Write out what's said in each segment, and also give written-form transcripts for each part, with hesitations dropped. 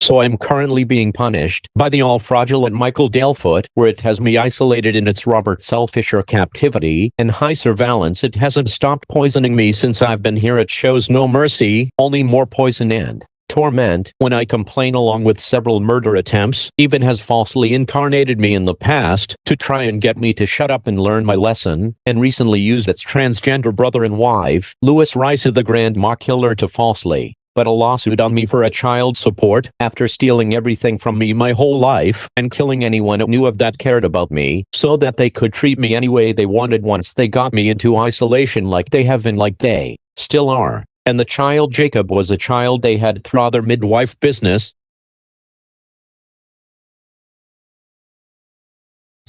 So I'm currently being punished by the all-fraudulent Michael Dalefoot, where it has me isolated in its Robert Selfisher captivity and high surveillance. It hasn't stopped poisoning me since I've been here. It shows no mercy, only more poison and torment when I complain, along with several murder attempts. Even has falsely incarnated me in the past to try and get me to shut up and learn my lesson, and recently used its transgender brother and wife, Louis Risa the Grandma Killer, to falsely but a lawsuit on me for a child support after stealing everything from me my whole life and killing anyone who knew of that cared about me so that they could treat me any way they wanted once they got me into isolation, like they have been, like they still are. And the child Jacob was a child they had through their midwife business.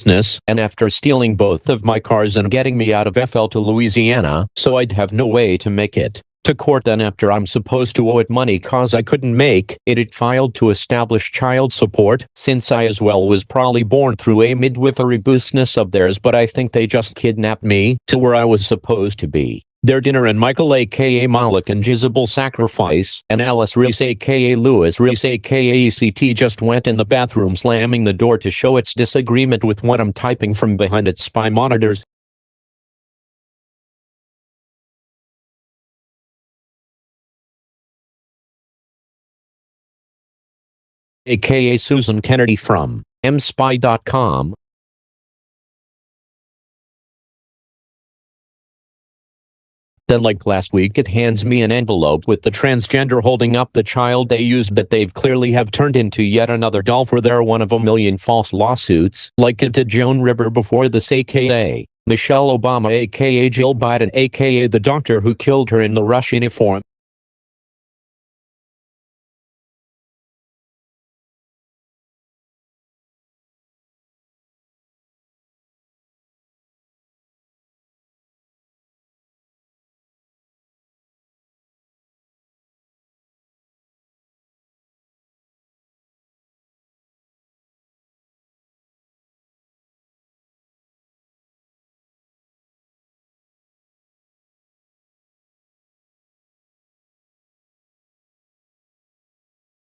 And after stealing both of my cars and getting me out of FL to Louisiana so I'd have no way to make it to court, then after I'm supposed to owe it money cause I couldn't make it filed to establish child support, since I as well was probably born through a midwifery business of theirs, but I think they just kidnapped me to where I was supposed to be. Their dinner, and Michael aka Moloch and Jezebel Sacrifice and Alice Reese aka Louis Reese aka ECT just went in the bathroom slamming the door to show its disagreement with what I'm typing from behind its spy monitors. Aka Susan Kennedy from mspy.com. Then like last week it hands me an envelope with the transgender holding up the child they used, that they've clearly have turned into yet another doll for their one of a million false lawsuits, like it did Joan River before this, aka Michelle Obama aka Jill Biden aka the doctor who killed her in the Rush uniform.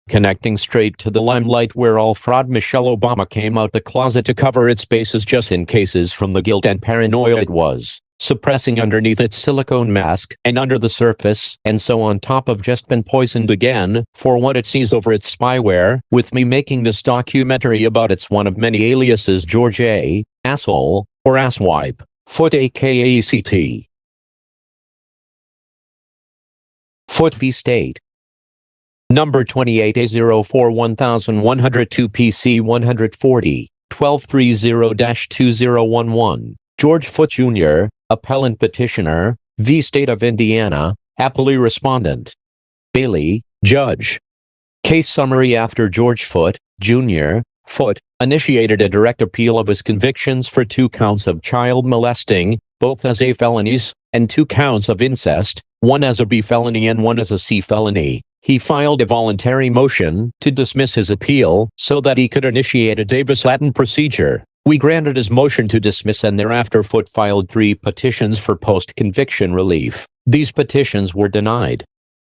Connecting straight to the limelight where all fraud Michelle Obama came out the closet to cover its bases just in cases from the guilt and paranoia it was suppressing underneath its silicone mask and under the surface, and so on top of just been poisoned again for what it sees over its spyware, with me making this documentary about its one of many aliases, George A. Asshole, or Asswipe, Foot aka ECT. Foot v. State. Number 28A041102 PC 140, 1230-2011, George Foot Jr., Appellant Petitioner, v. State of Indiana, Appellee Respondent. Bailey, Judge. Case summary: after George Foot, Jr., Foot, initiated a direct appeal of his convictions for 2 counts of child molesting, both as A felonies, and 2 counts of incest, one as a B felony and one as a C felony. He filed a voluntary motion to dismiss his appeal so that he could initiate a Davis-Latin procedure. We granted his motion to dismiss, and thereafter Foot filed 3 petitions for post-conviction relief. These petitions were denied.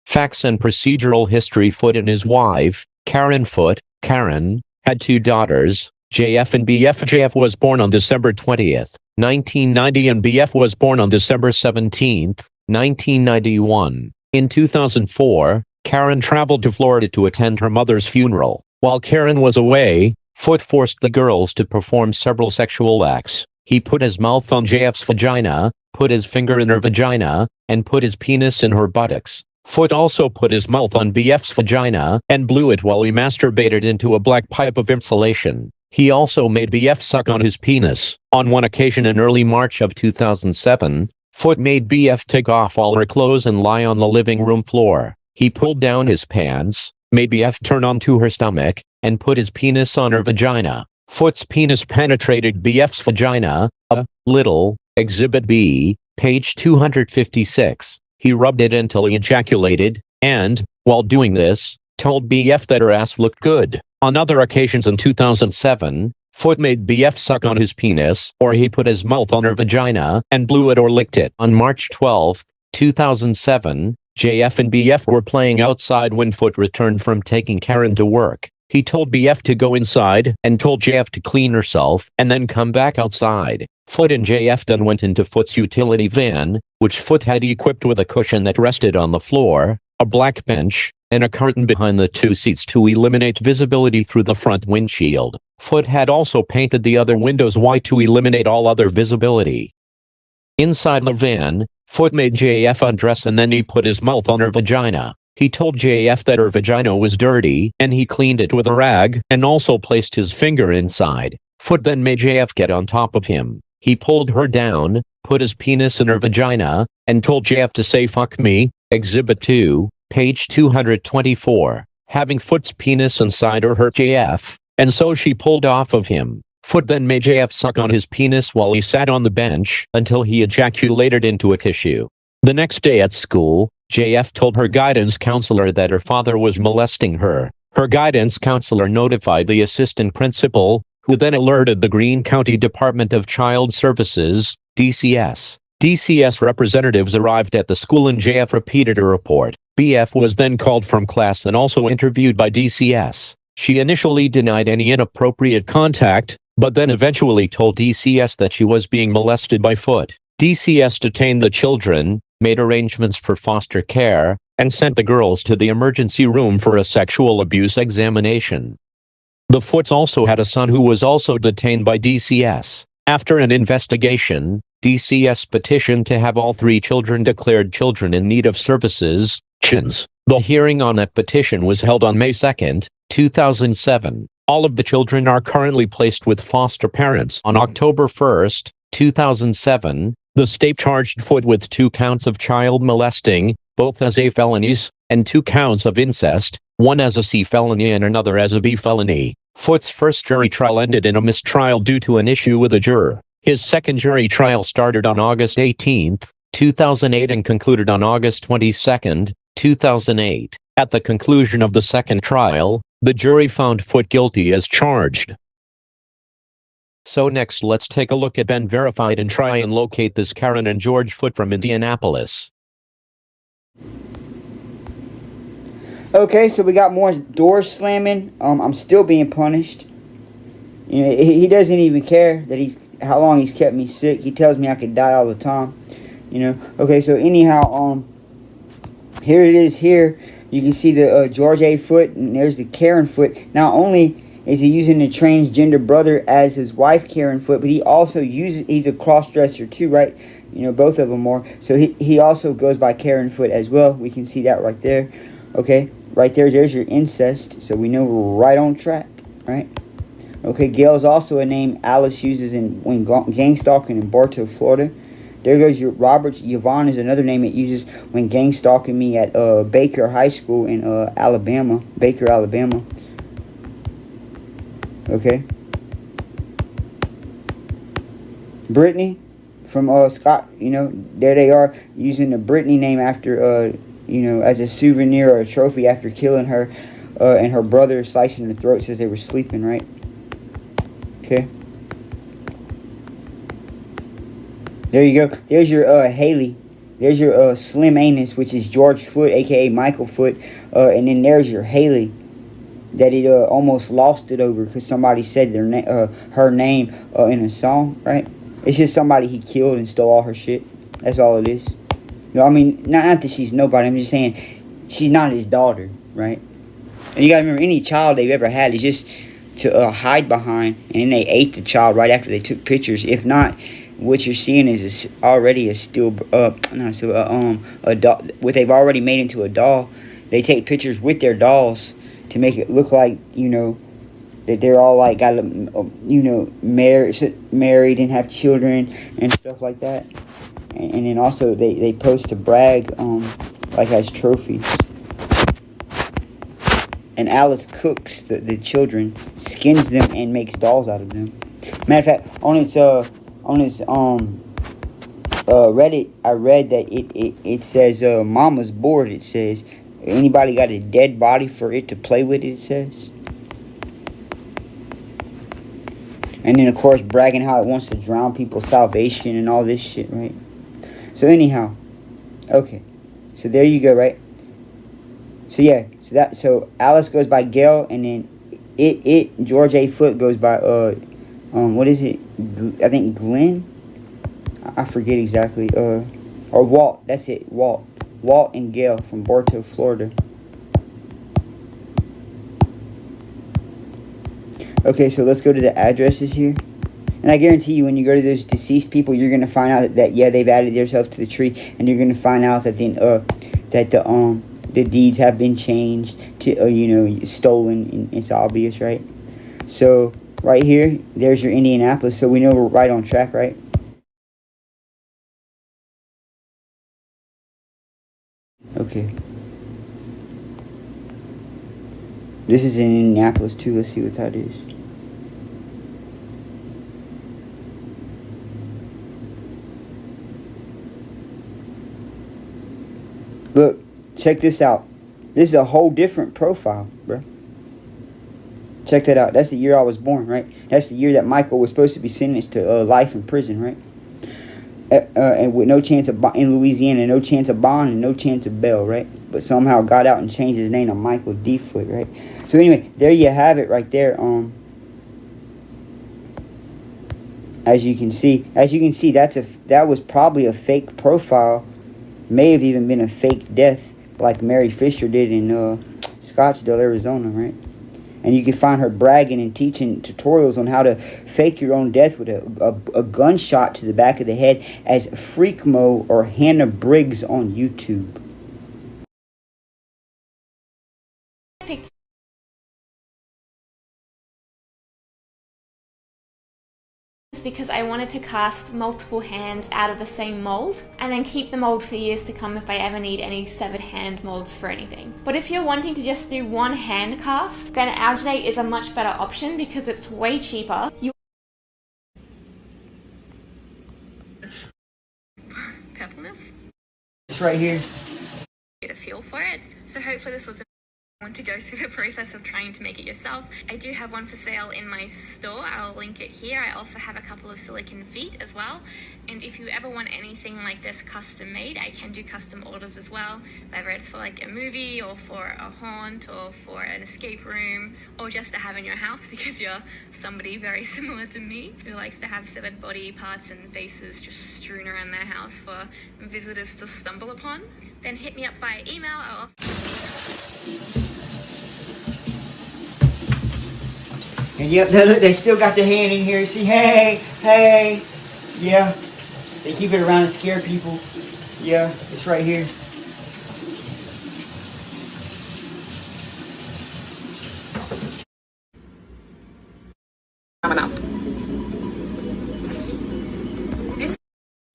Facts and procedural history: Foot and his wife, Karen Foot, Karen, had 2 daughters, JF and BF. JF was born on December 20th, 1990, and BF was born on December 17th, 1991. In 2004, Karen traveled to Florida to attend her mother's funeral. While Karen was away, Foot forced the girls to perform several sexual acts. He put his mouth on JF's vagina, put his finger in her vagina, and put his penis in her buttocks. Foot also put his mouth on BF's vagina and blew it while he masturbated into a black pipe of insulation. He also made BF suck on his penis. On one occasion in early March of 2007, Foot made BF take off all her clothes and lie on the living room floor. He pulled down his pants, made BF turn onto her stomach, and put his penis on her vagina. Foot's penis penetrated BF's vagina a little. Exhibit B, page 256. He rubbed it until he ejaculated, and, while doing this, told BF that her ass looked good. On other occasions in 2007, Foot made BF suck on his penis, or he put his mouth on her vagina and blew it or licked it. On March 12, 2007, JF and BF were playing outside when Foot returned from taking Karen to work. He told BF to go inside and told JF to clean herself and then come back outside. Foot and JF then went into Foot's utility van, which Foot had equipped with a cushion that rested on the floor, a black bench, and a curtain behind the two seats to eliminate visibility through the front windshield. Foot had also painted the other windows white to eliminate all other visibility. Inside the van, Foot made JF undress and then he put his mouth on her vagina. He told JF that her vagina was dirty and he cleaned it with a rag and also placed his finger inside. Foot then made JF get on top of him. He pulled her down, put his penis in her vagina, and told JF to say "fuck me." Exhibit 2, page 224. Having Foot's penis inside her hurt JF, and so she pulled off of him. Foot then made JF suck on his penis while he sat on the bench until he ejaculated into a tissue. The next day at school, JF told her guidance counselor that her father was molesting her. Her guidance counselor notified the assistant principal, who then alerted the Greene County Department of Child Services, DCS. DCS representatives arrived at the school and JF repeated her report. BF was then called from class and also interviewed by DCS. She initially denied any inappropriate contact, but then eventually told DCS that she was being molested by Foot. DCS detained the children, made arrangements for foster care, and sent the girls to the emergency room for a sexual abuse examination. The Foots also had a son who was also detained by DCS. After an investigation, DCS petitioned to have all three children declared children in need of services, CHINS. The hearing on that petition was held on May 2, 2007. All of the children are currently placed with foster parents. On October 1, 2007, the state charged Foot with 2 counts of child molesting, both as A felonies, and 2 counts of incest, one as a C felony and another as a B felony. Foot's first jury trial ended in a mistrial due to an issue with a juror. His second jury trial started on August 18, 2008 and concluded on August 22, 2008. At the conclusion of the second trial, the jury found Foot guilty as charged. So next let's take a look at Ben Verified and try and locate this Karen and George Foot from Indianapolis. Okay, so we got more doors slamming. I'm still being punished. You know, he doesn't even care that how long he's kept me sick. He tells me I could die all the time. You know. Okay, so anyhow, here it is. Here you can see the George A. Foot, and there's the Karen Foot. Not only is he using the transgender brother as his wife, Karen Foot, but he also he's a cross-dresser too, right? You know, both of them are. So he also goes by Karen Foot as well. We can see that right there. Okay, right there's your incest, so we know we're right on track, right? Okay, Gail's also a name Alice uses when gang stalking in Bartow, Florida. There goes your Roberts. Yvonne is another name it uses when gang stalking me at Baker High School in Alabama, Baker, Alabama. Okay. Brittany from Scott, you know, there they are using the Brittany name after you know, as a souvenir or a trophy after killing her, and her brother slicing her throat, says they were sleeping, right? Okay. There you go. There's your Haley. There's your Slim Anus, which is George Foot, aka Michael Foot, and then there's your Haley, that he almost lost it over because somebody said her name in a song, right? It's just somebody he killed and stole all her shit. That's all it is. You know, I mean, not that she's nobody. I'm just saying she's not his daughter, right? And you gotta remember, any child they've ever had is just to hide behind, and then they ate the child right after they took pictures. If not, what you're seeing is already a still, a doll. What they've already made into a doll. They take pictures with their dolls to make it look like, you know, that they're all like got, you know, married and have children and stuff like that. And then also they post to brag, like as trophies. And Alice cooks the children, skins them, and makes dolls out of them. Matter of fact, on its Reddit, I read that it says Mama's bored. It says, anybody got a dead body for it to play with? It says. And then of course bragging how it wants to drown people's salvation and all this shit, right? So anyhow, okay. So there you go, right? So yeah, so Alice goes by Gail, and then George A. Foote goes by what is it? I think Glenn. I forget exactly. Or Walt. That's it. Walt and Gail from Bartow, Florida. Okay, so let's go to the addresses here. And I guarantee you, when you go to those deceased people, you're gonna find out that yeah, they've added themselves to the tree, and you're gonna find out that the deeds have been changed to stolen, and it's obvious, right? So right here, there's your Indianapolis. So we know we're right on track, right? Okay. This is in Indianapolis too. Let's see what that is. Look, check this out. This is a whole different profile, bro. Check that out. That's the year I was born, right? That's the year that Michael was supposed to be sentenced to life in prison, right? And with no chance of in Louisiana, no chance of bond and no chance of bail, right? But somehow got out and changed his name to Michael D. Foote, right? So anyway, there you have it, right there. As you can see, that was probably a fake profile. May have even been a fake death, like Mary Fisher did in Scottsdale, Arizona, right? And you can find her bragging and teaching tutorials on how to fake your own death with a gunshot to the back of the head as Freakmo or Hannah Briggs on YouTube. Because I wanted to cast multiple hands out of the same mold and then keep the mold for years to come if I ever need any severed hand molds for anything. But if you're wanting to just do one hand cast, then Alginate is a much better option because it's way cheaper. Purpleness. It's right here. Get a feel for it. So hopefully this was want to go through the process of trying to make it yourself. I do have one for sale in my store. I'll link it here. I also have a couple of silicone feet as well. And if you ever want anything like this custom made, I can do custom orders as well, whether it's for like a movie or for a haunt or for an escape room or just to have in your house because you're somebody very similar to me who likes to have severed body parts and faces just strewn around their house for visitors to stumble upon. Then hit me up via email. I'll And yep, look, they still got the hand in here. See, hey, hey. Yeah. They keep it around to scare people. Yeah, it's right here. My mouth.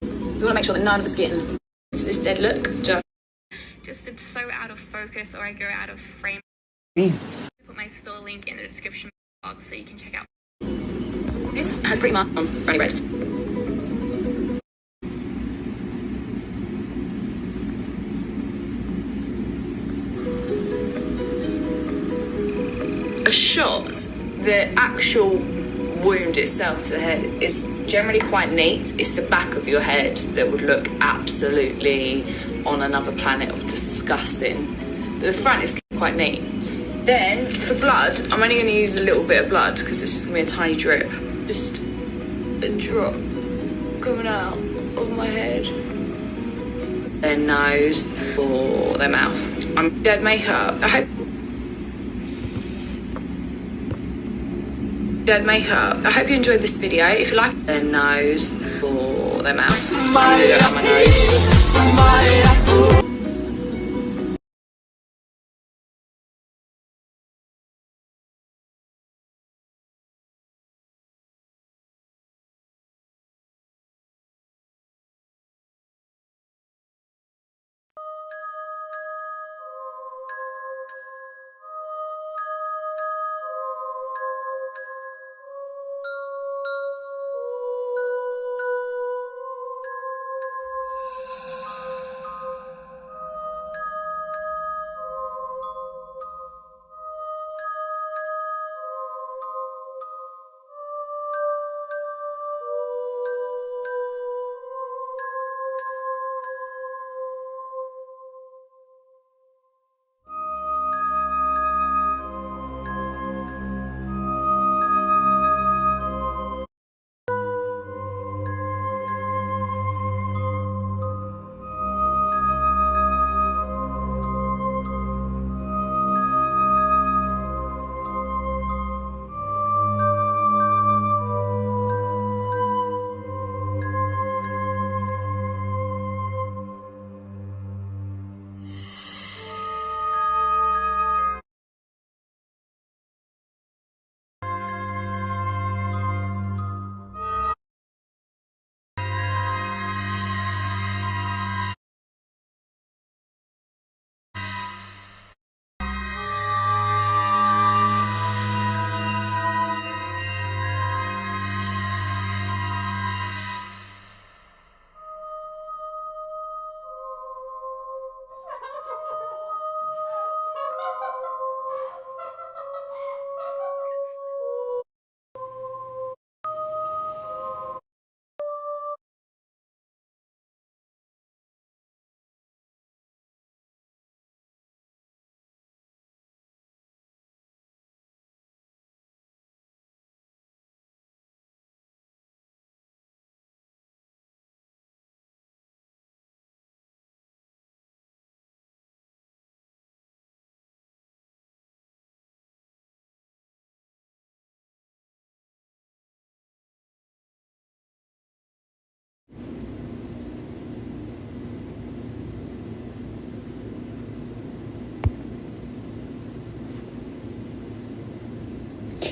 You want to make sure that none of the skin to this dead look. just it's so out of focus or I go out of frame. Me. Put my store link in the description box so you can check out. This has pretty much runny red. A shot, the actual wound itself to the head is generally quite neat. It's the back of your head that would look absolutely on another planet of disgusting. But the front is quite neat. Then for blood, I'm only going to use a little bit of blood because it's just going to be a tiny drip. Just a drop coming out of my head. Their nose or their mouth. I'm dead makeup. Dead makeup. I hope you enjoyed this video. If you like their nose or their mouth, my nose.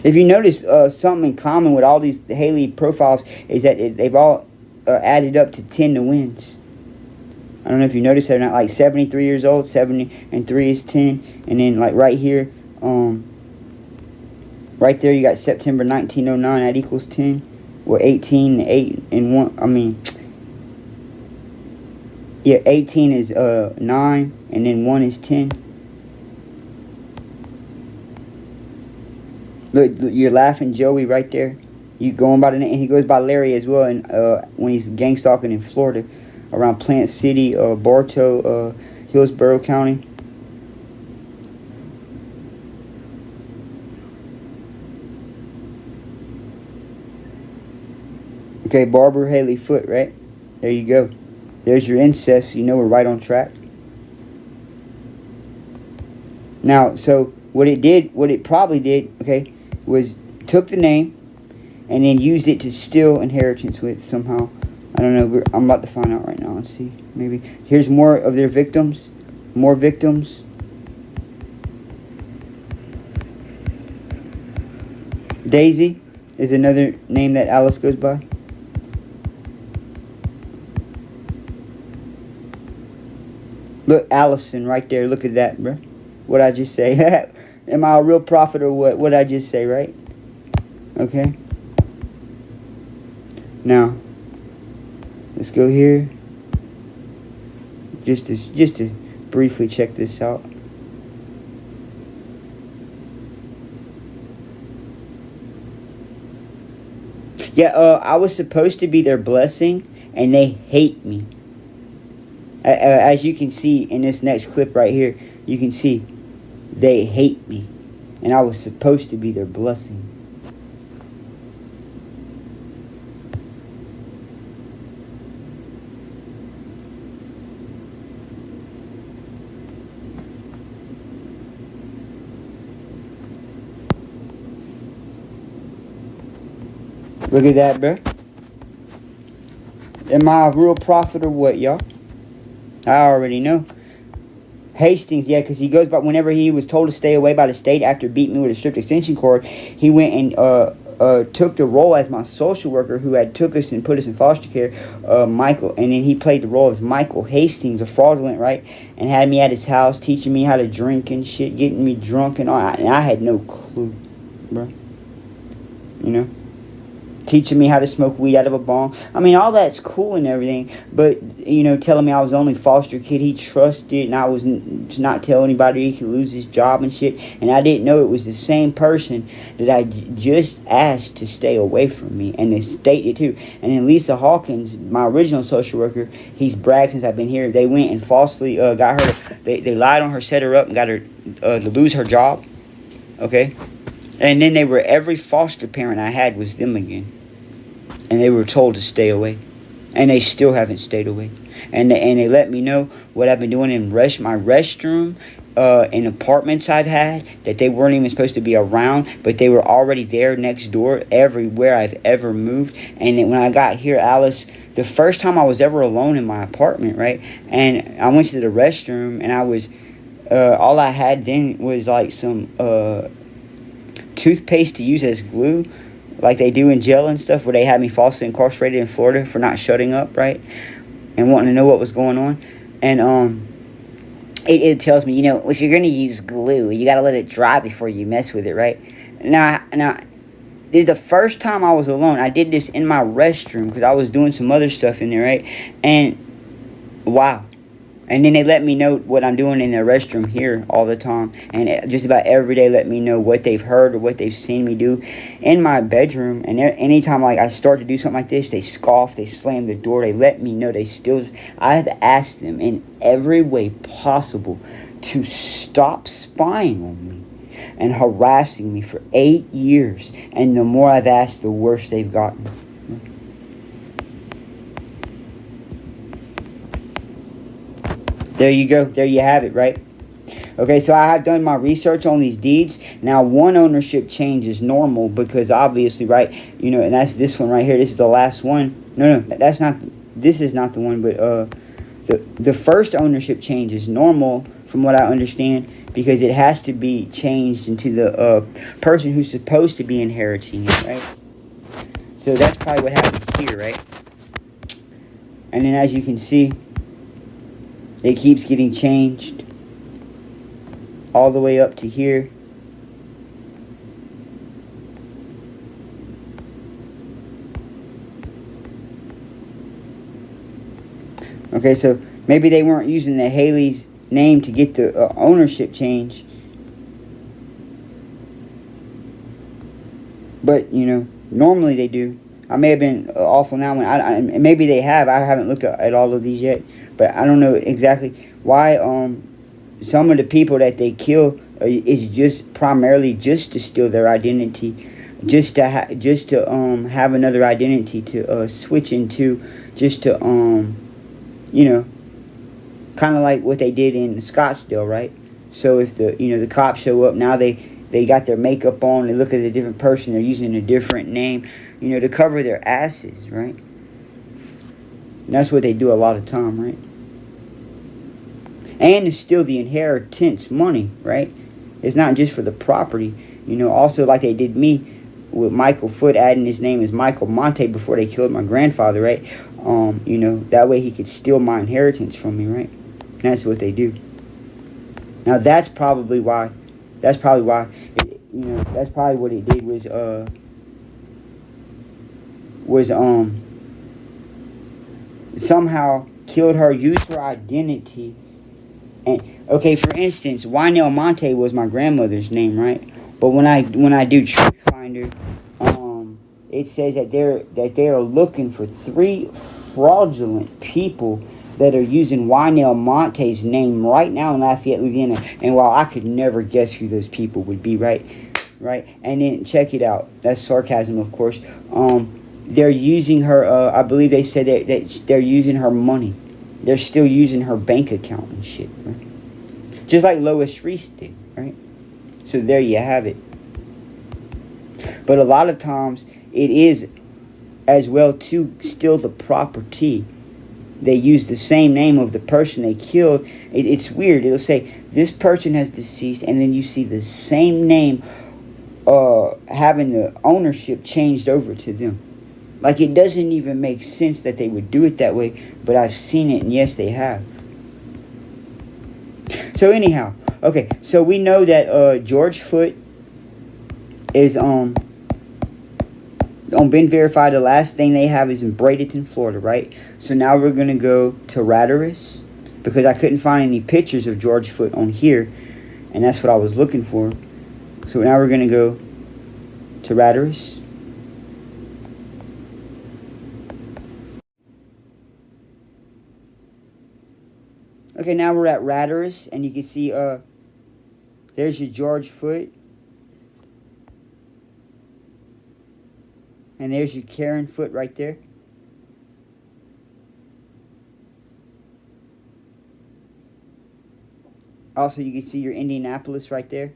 If you notice, something in common with all these Haley profiles is that they've all added up to 10 to wins. I don't know if you noticed that or not. Like 73 years old, 70 and 3 is 10. And then like right here, right there you got September 1909, that equals 10. Well, 18, 8 and 1, I mean, yeah, 18 is 9, and then 1 is 10. Look, you're laughing, Joey, right there. You going by the name, and he goes by Larry as well. And when he's gang stalking in Florida, around Plant City, Bartow, Hillsborough County. Okay, Barbara Haley Foote, right? There you go. There's your incest. You know we're right on track. Now, so what it probably did, okay, was took the name and then used it to steal inheritance with somehow. I don't know. I'm about to find out right now. Let's see. Maybe. Here's more of their victims. More victims. Daisy is another name that Alice goes by. Look, Allison right there. Look at that, bro. What I just say. Am I a real prophet or what? What I just say, right? Okay. Now, let's go here. Just to briefly check this out. Yeah, I was supposed to be their blessing, and they hate me. As you can see in this next clip right here, you can see they hate me. And I was supposed to be their blessing. Look at that, bro. Am I a real prophet or what, y'all? I already know. Hastings, yeah, because he goes by, whenever he was told to stay away by the state after beating me with a stripped extension cord, he went and took the role as my social worker who had took us and put us in foster care, Michael, and then he played the role as Michael Hastings, a fraudulent, right, and had me at his house teaching me how to drink and shit, getting me drunk and all, and I had no clue, bro, you know? Teaching me how to smoke weed out of a bong. I mean, all that's cool and everything, but, you know, telling me I was the only foster kid he trusted, and I was to not tell anybody he could lose his job and shit, and I didn't know it was the same person that I just asked to stay away from me, and the state did too. And then Lisa Hawkins, my original social worker, he's bragged since I've been here, they went and falsely got her, they lied on her, set her up, and got her to lose her job, okay? And then every foster parent I had was them again. And they were told to stay away. And they still haven't stayed away. And they let me know what I've been doing in my restroom, in apartments I've had, that they weren't even supposed to be around, but they were already there next door everywhere I've ever moved. And then when I got here, Alice, the first time I was ever alone in my apartment, right? And I went to the restroom, and I was, all I had then was like some toothpaste to use as glue, like they do in jail and stuff, where they had me falsely incarcerated in Florida for not shutting up, right? And wanting to know what was going on. And it tells me, you know, if you're going to use glue, you got to let it dry before you mess with it, right? Now, this is the first time I was alone. I did this in my restroom because I was doing some other stuff in there, right? And, wow. And then they let me know what I'm doing in the restroom here all the time. And just about every day let me know what they've heard or what they've seen me do in my bedroom. And anytime like I start to do something like this, they scoff, they slam the door, they let me know. I have asked them in every way possible to stop spying on me and harassing me for 8 years. And the more I've asked, the worse they've gotten. There you go. There you have it, right? Okay, so I have done my research on these deeds. Now, one ownership change is normal because obviously, right, you know, and that's this one right here. This is the last one. No, that's not, this is not the one, but the first ownership change is normal from what I understand, because it has to be changed into the person who's supposed to be inheriting it, right? So that's probably what happened here, right? And then as you can see, it keeps getting changed all the way up to here. Okay, so maybe they weren't using the Haley's name to get the ownership change. But, you know, normally they do. I may have been off on that one. Maybe they have. I haven't looked at all of these yet. But I don't know exactly why some of the people that they kill is just primarily just to steal their identity. Just to have another identity to switch into, just to you know, kind of like what they did in Scottsdale, right? So if the cops show up, now they got their makeup on, they look at a different person, they're using a different name, to cover their asses, right? And that's what they do a lot of time, right? And to steal the inheritance money, right? It's not just for the property, also like they did me with Michael Foot, adding his name as Michael Monte before they killed my grandfather, right? That way he could steal my inheritance from me, right? And that's what they do. Now that's probably why. That's probably what it did was somehow killed her, used her identity, and okay, for instance, Wynell Monte was my grandmother's name, right? But when I do Truth Finder, it says that they are looking for 3 fraudulent people that are using Wynell Monte's name right now in Lafayette, Louisiana. And while I could never guess who those people would be, right? And then check it out. That's sarcasm, of course. They're using her. I believe they said that they're using her money. They're still using her bank account and shit, right? Just like Lois Reese did, right? So there you have it. But a lot of times it is as well to steal the property. They use the same name of the person they killed. It's weird. It'll say this person has deceased, and then you see the same name having the ownership changed over to them. Like, it doesn't even make sense that they would do it that way, but I've seen it, and yes, they have. So anyhow, okay, so we know that George Foot is on Been Verified. The last thing they have is in Bradenton, Florida, right? So now we're going to go to Rattarus, because I couldn't find any pictures of George Foot on here, and that's what I was looking for. So now we're going to go to Rattarus. Okay, now we're at Rattarus, and you can see there's your George Foot. And there's your Karen Foot right there. Also, you can see your Indianapolis right there.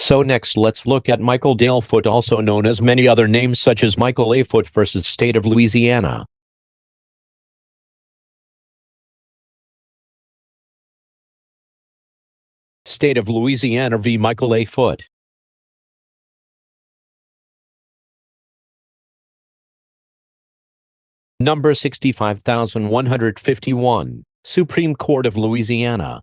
So next let's look at Michael Dale Foote, also known as many other names such as Michael A. Foote versus State of Louisiana. State of Louisiana v. Michael A. Foote. Number 65151, Supreme Court of Louisiana.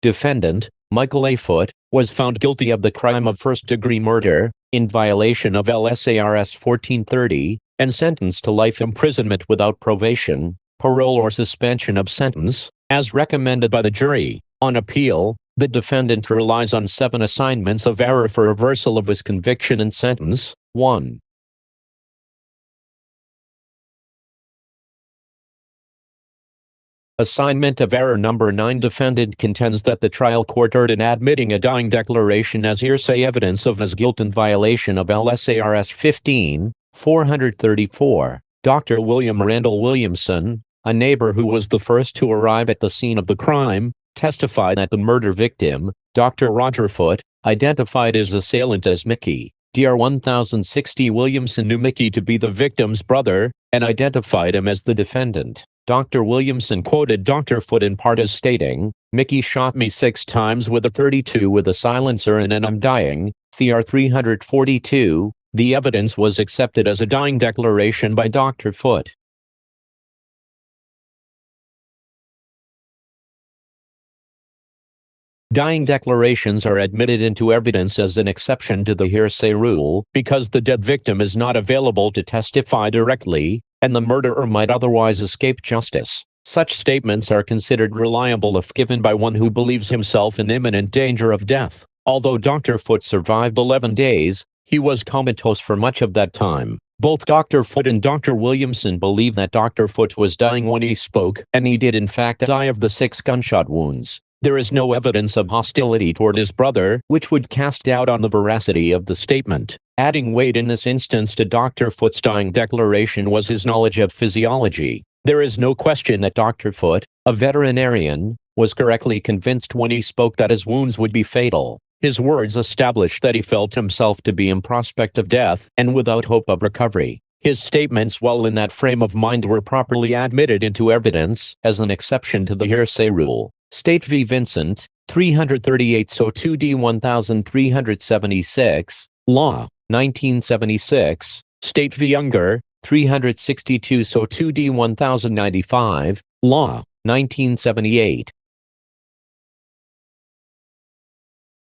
Defendant, Michael A. Foote, was found guilty of the crime of first-degree murder, in violation of LSARS 1430, and sentenced to life imprisonment without probation, parole or suspension of sentence, as recommended by the jury. On appeal, the defendant relies on 7 assignments of error for reversal of his conviction and sentence. 1. Assignment of error number 9. Defendant contends that the trial court erred in admitting a dying declaration as hearsay evidence of his guilt in violation of LSARS 15-434. Dr. William Randall Williamson, a neighbor who was the first to arrive at the scene of the crime, testified that the murder victim, Dr. Roger Foote, identified his assailant as Mickey. Dr. 1060 Williamson knew Mickey to be the victim's brother, and identified him as the defendant. Dr. Williamson quoted Dr. Foote in part as stating, "Mickey shot me 6 times with a .32 with a silencer and I'm dying." Thr 342, the evidence was accepted as a dying declaration by Dr. Foote. Dying declarations are admitted into evidence as an exception to the hearsay rule because the dead victim is not available to testify directly, and the murderer might otherwise escape justice. Such statements are considered reliable if given by one who believes himself in imminent danger of death. Although Dr. Foote survived 11 days, he was comatose for much of that time. Both Dr. Foote and Dr. Williamson believe that Dr. Foote was dying when he spoke, and he did in fact die of the 6 gunshot wounds. There is no evidence of hostility toward his brother, which would cast doubt on the veracity of the statement. Adding weight in this instance to Dr. Foote's dying declaration was his knowledge of physiology. There is no question that Dr. Foote, a veterinarian, was correctly convinced when he spoke that his wounds would be fatal. His words established that he felt himself to be in prospect of death and without hope of recovery. His statements while in that frame of mind were properly admitted into evidence as an exception to the hearsay rule. State v. Vincent, 338 So 2D 1376, Law, 1976, State v. Younger, 362 So 2D 1095, Law, 1978.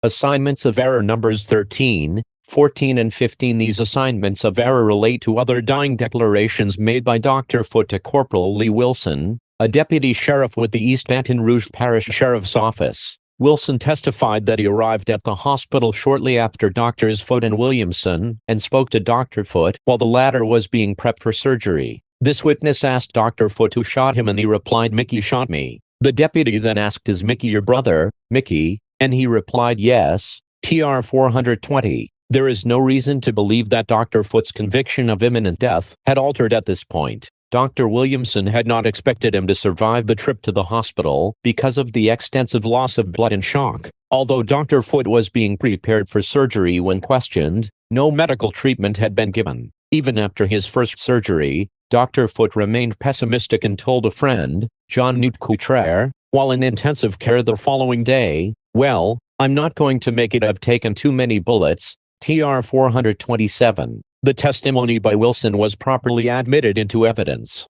Assignments of error numbers 13, 14 and 15. These assignments of error relate to other dying declarations made by Dr. Foote to Corporal Lee Wilson, a deputy sheriff with the East Baton Rouge Parish Sheriff's Office. Wilson testified that he arrived at the hospital shortly after Drs. Foote and Williamson and spoke to Dr. Foote while the latter was being prepped for surgery. This witness asked Dr. Foote who shot him and he replied, "Mickey shot me." The deputy then asked, "Is Mickey your brother, Mickey?" And he replied, "Yes." Tr 420. There is no reason to believe that Dr. Foote's conviction of imminent death had altered at this point. Dr. Williamson had not expected him to survive the trip to the hospital because of the extensive loss of blood and shock. Although Dr. Foote was being prepared for surgery when questioned, no medical treatment had been given. Even after his first surgery, Dr. Foote remained pessimistic and told a friend, John Newt Couture, while in intensive care the following day, "Well, I'm not going to make it. I've taken too many bullets." Tr 427. The testimony by Wilson was properly admitted into evidence.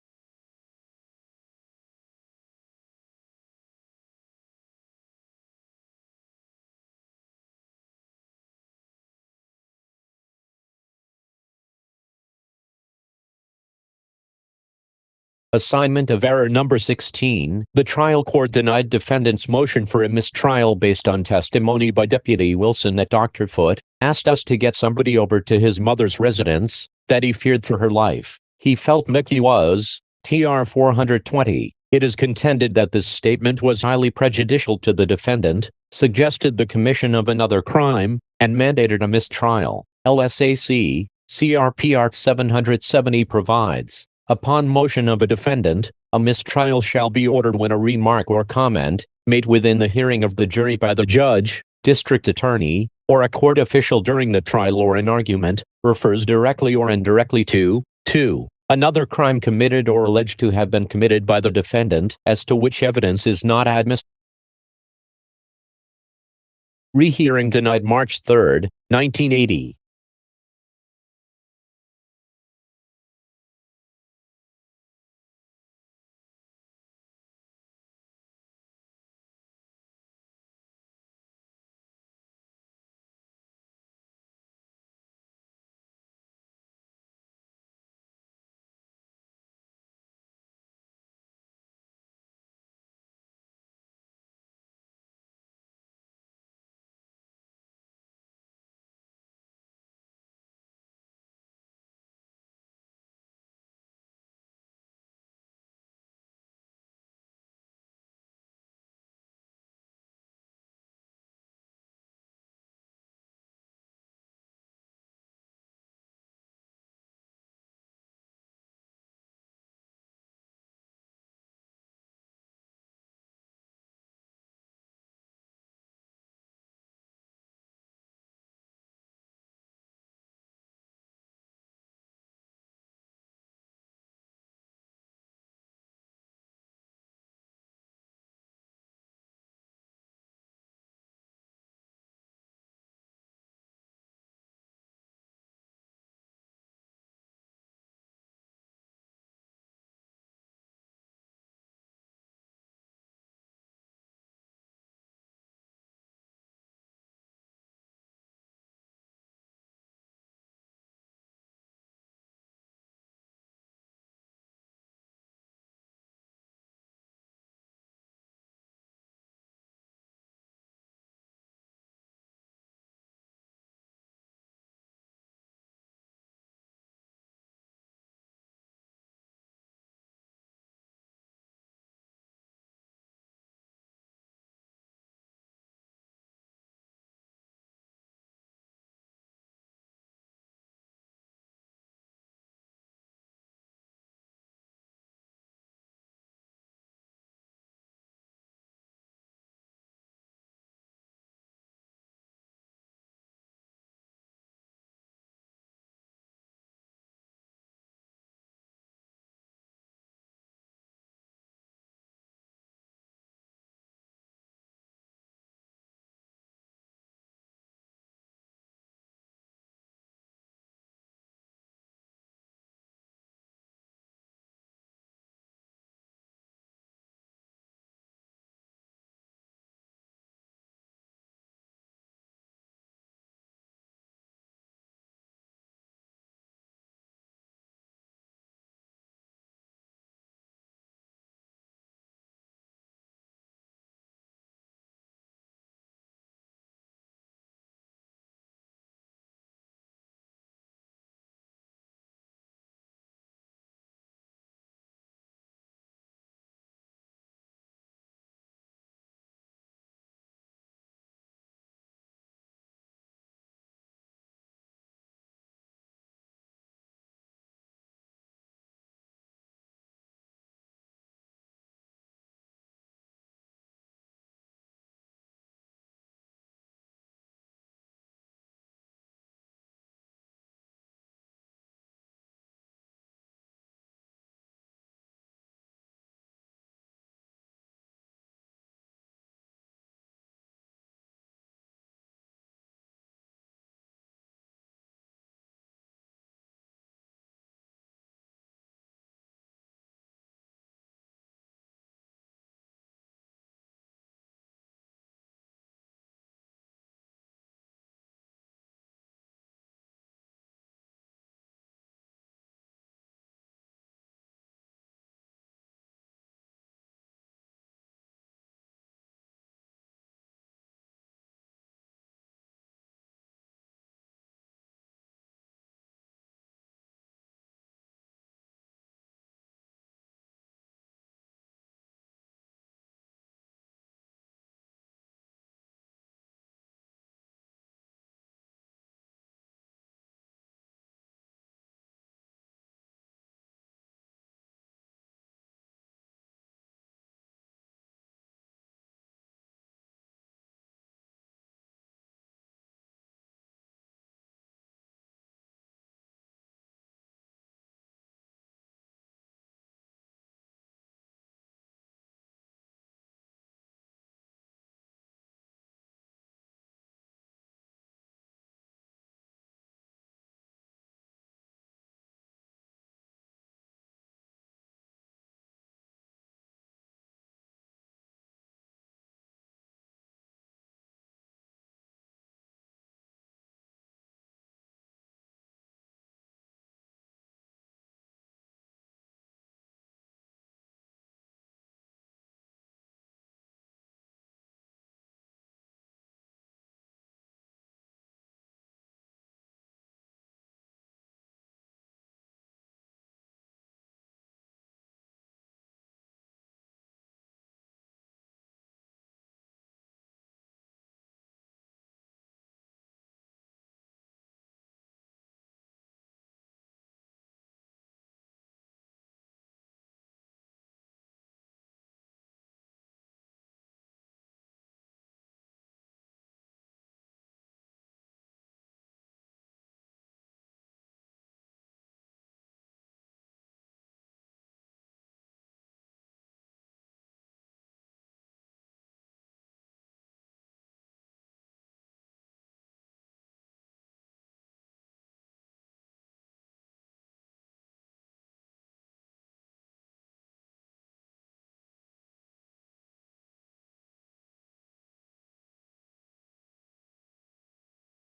Assignment of error number 16. The trial court denied defendant's motion for a mistrial based on testimony by Deputy Wilson that Dr. Foote asked us to get somebody over to his mother's residence, that he feared for her life. He felt Mickey was. Tr 420. It is contended that this statement was highly prejudicial to the defendant, suggested the commission of another crime, and mandated a mistrial. LSAC, CRPR 770 provides, upon motion of a defendant, a mistrial shall be ordered when a remark or comment, made within the hearing of the jury by the judge, district attorney, or a court official during the trial or an argument, refers directly or indirectly to 2. Another crime committed or alleged to have been committed by the defendant, as to which evidence is not admissible. Rehearing denied March 3, 1980.